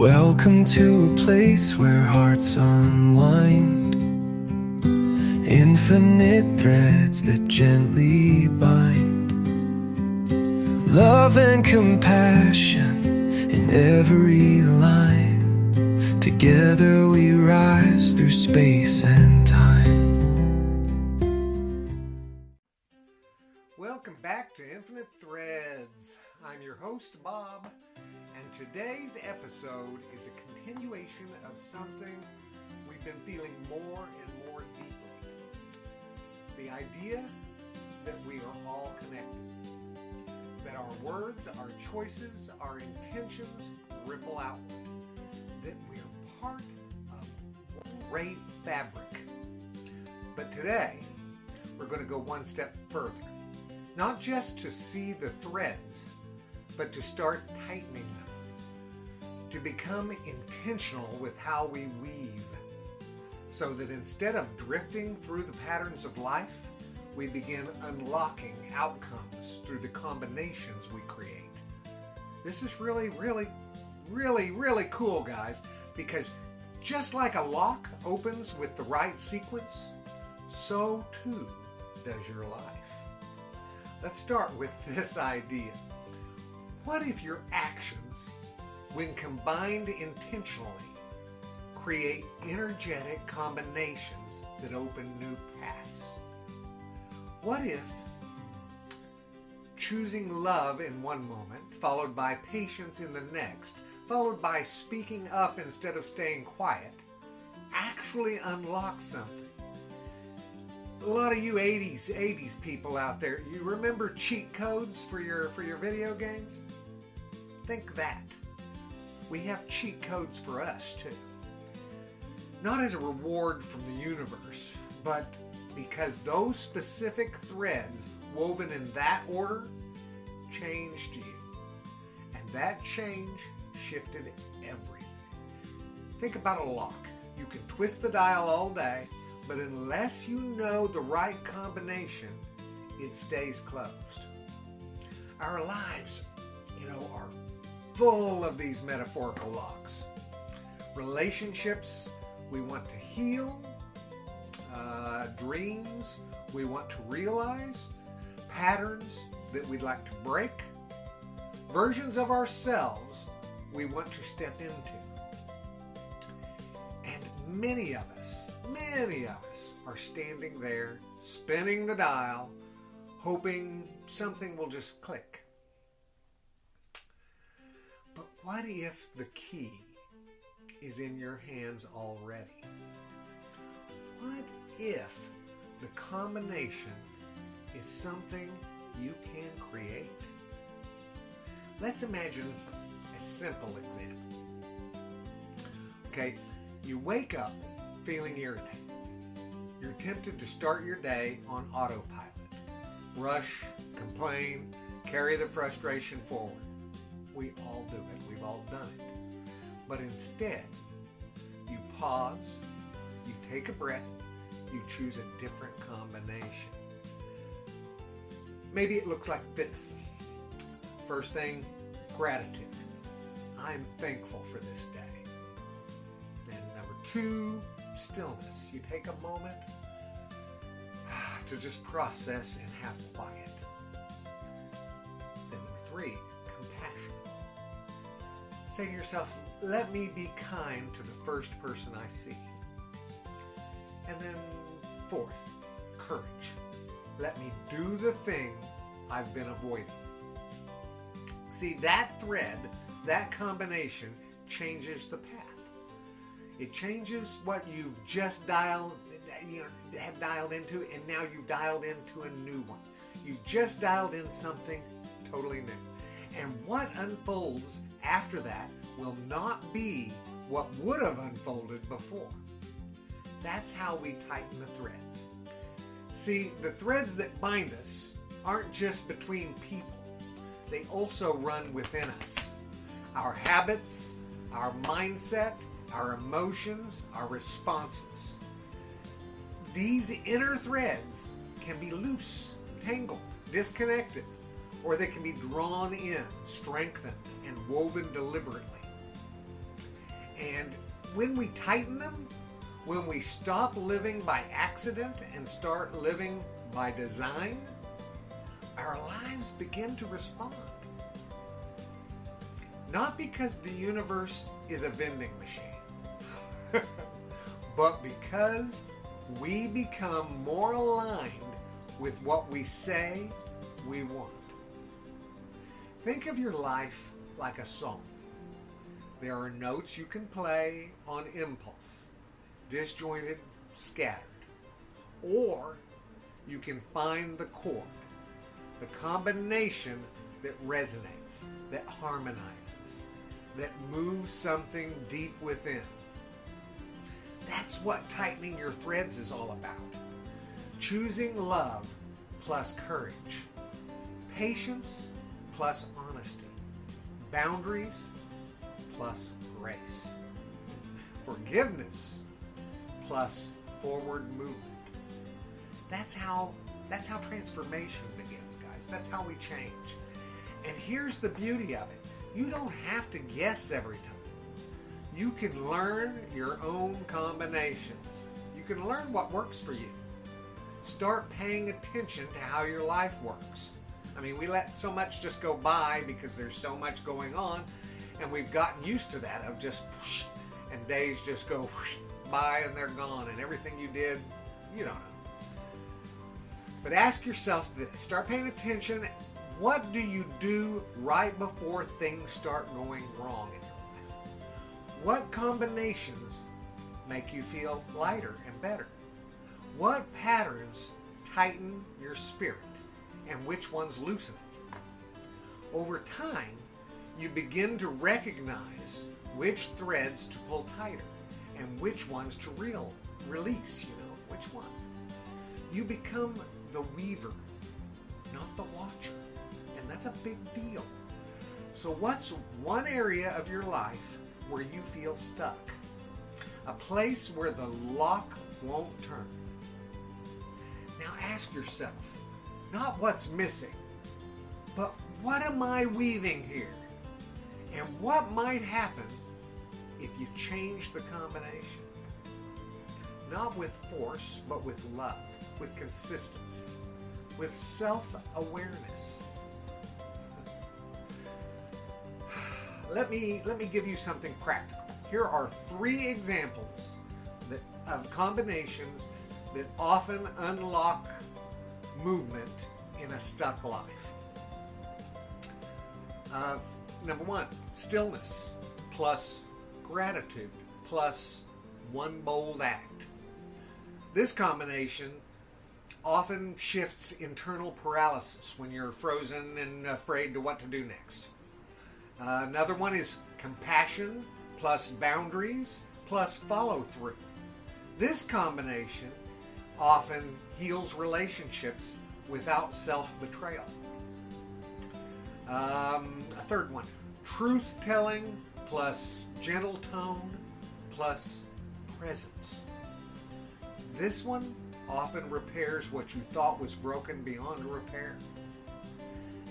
Welcome to a place where hearts unwind, infinite threads that gently bind, love and compassion in every line. Together we rise through space and time. Welcome back to Infinite Threads. I'm your host, Bob, and today's episode is a continuation of something we've been feeling more and more deeply. The idea that we are all connected. That our words, our choices, our intentions ripple outward. That we are part of one great fabric. But today, we're going to go one step further. Not just to see the threads, but to start tightening them. To become intentional with how we weave. So that instead of drifting through the patterns of life, we begin unlocking outcomes through the combinations we create. This is really cool, guys, because just like a lock opens with the right sequence, so too does your life. Let's start with this idea. What if your actions, when combined intentionally, create energetic combinations that open new paths? What if choosing love in one moment, followed by patience in the next, followed by speaking up instead of staying quiet, actually unlocks something? A lot of you 80s people out there, you remember cheat codes for your video games? Think that. We have cheat codes for us too. Not as a reward from the universe, but because those specific threads woven in that order changed you. And that change shifted everything. Think about a lock. You can twist the dial all day, but unless you know the right combination, it stays closed. Our lives, are full of these metaphorical locks. Relationships we want to heal, dreams we want to realize, patterns that we'd like to break, versions of ourselves we want to step into. And many of us are standing there, spinning the dial, hoping something will just click. But what if the key is in your hands already? What if the combination is something you can create? Let's imagine a simple example. Okay, you wake up feeling irritated. You're tempted to start your day on autopilot. Rush, complain, carry the frustration forward. We all do it. We've all done it. But instead, you pause, you take a breath, you choose a different combination. Maybe it looks like this. First thing, gratitude. I'm thankful for this day. And number 2, stillness. You take a moment to just process and have quiet. Then number 3, compassion. Say to yourself, let me be kind to the first person I see. And then 4th, courage. Let me do the thing I've been avoiding. See, that thread, that combination changes the path. It changes what you've just had dialed into, and now you've dialed into a new one. You've just dialed in something totally new. And what unfolds after that will not be what would have unfolded before. That's how we tighten the threads. See, the threads that bind us aren't just between people. They also run within us. Our habits, our mindset, our emotions, our responses. These inner threads can be loose, tangled, disconnected, or they can be drawn in, strengthened, and woven deliberately. And when we tighten them, when we stop living by accident and start living by design, our lives begin to respond. Not because the universe is a vending machine, but because we become more aligned with what we say we want. Think of your life like a song. There are notes you can play on impulse, disjointed, scattered. Or you can find the chord, the combination that resonates, that harmonizes, that moves something deep within. That's what tightening your threads is all about. Choosing love plus courage, patience plus honesty, boundaries plus grace, forgiveness plus forward movement. That's how transformation begins, guys. That's how we change. And here's the beauty of it. You don't have to guess every time. You can learn your own combinations. You can learn what works for you. Start paying attention to how your life works. I mean, we let so much just go by because there's so much going on, and we've gotten used to that of just whoosh, and days just go whoosh, by and they're gone, and everything you did, you don't know. But ask yourself this. Start paying attention. What do you do right before things start going wrong in your life? What combinations make you feel lighter and better? What patterns tighten your spirit and which ones loosen it? Over time, you begin to recognize which threads to pull tighter and which ones to release, which ones. You become the weaver, not the watcher. And that's a big deal. So what's one area of your life where you feel stuck? A place where the lock won't turn. Now ask yourself, not what's missing, but what am I weaving here? And what might happen if you change the combination? Not with force, but with love, with consistency, with self-awareness. Let me give you something practical. Here are 3 examples of combinations that often unlock movement in a stuck life. Number 1, stillness plus gratitude plus one bold act. This combination often shifts internal paralysis when you're frozen and afraid to what to do next. Another one is compassion plus boundaries plus follow through. This combination often heals relationships without self-betrayal. A third one, truth telling plus gentle tone plus presence. This one often repairs what you thought was broken beyond repair.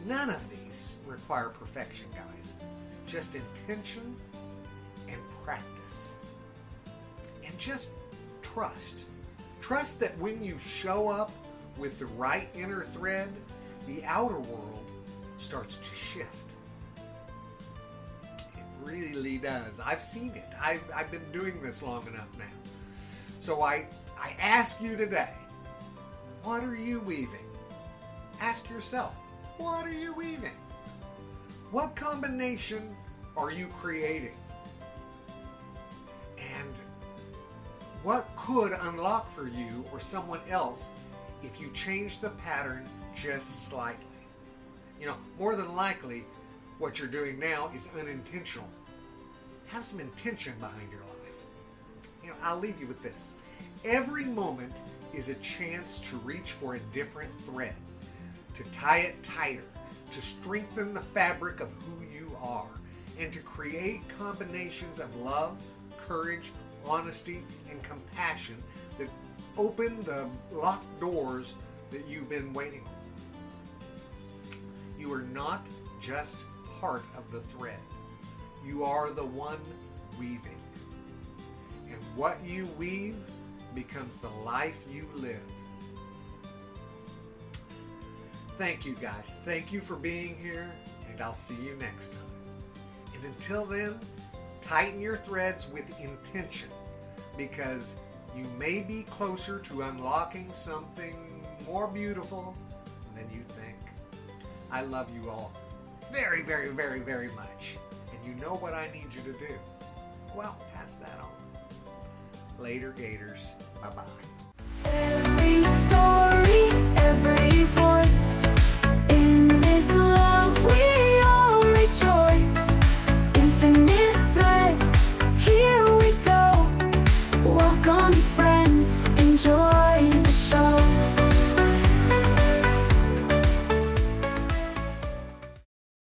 None of these require perfection, guys. Just intention and practice. And just trust. Trust that when you show up with the right inner thread, the outer world starts to shift. It really does. I've seen it. I've been doing this long enough now. So I ask you today, what are you weaving? Ask yourself, what are you weaving? What combination are you creating? And what could unlock for you or someone else if you change the pattern just slightly? More than likely, what you're doing now is unintentional. Have some intention behind your life. I'll leave you with this. Every moment is a chance to reach for a different thread, to tie it tighter, to strengthen the fabric of who you are, and to create combinations of love, courage, honesty, and compassion that open the locked doors that you've been waiting on. You are not just part of the thread. You are the one weaving. And what you weave becomes the life you live. Thank you, guys. Thank you for being here, and I'll see you next time. And until then, tighten your threads with intention, because you may be closer to unlocking something more beautiful than you think. I love you all very, very, very, very much. And you know what I need you to do. Well, pass that on. Later, Gators. Bye-bye. Every storm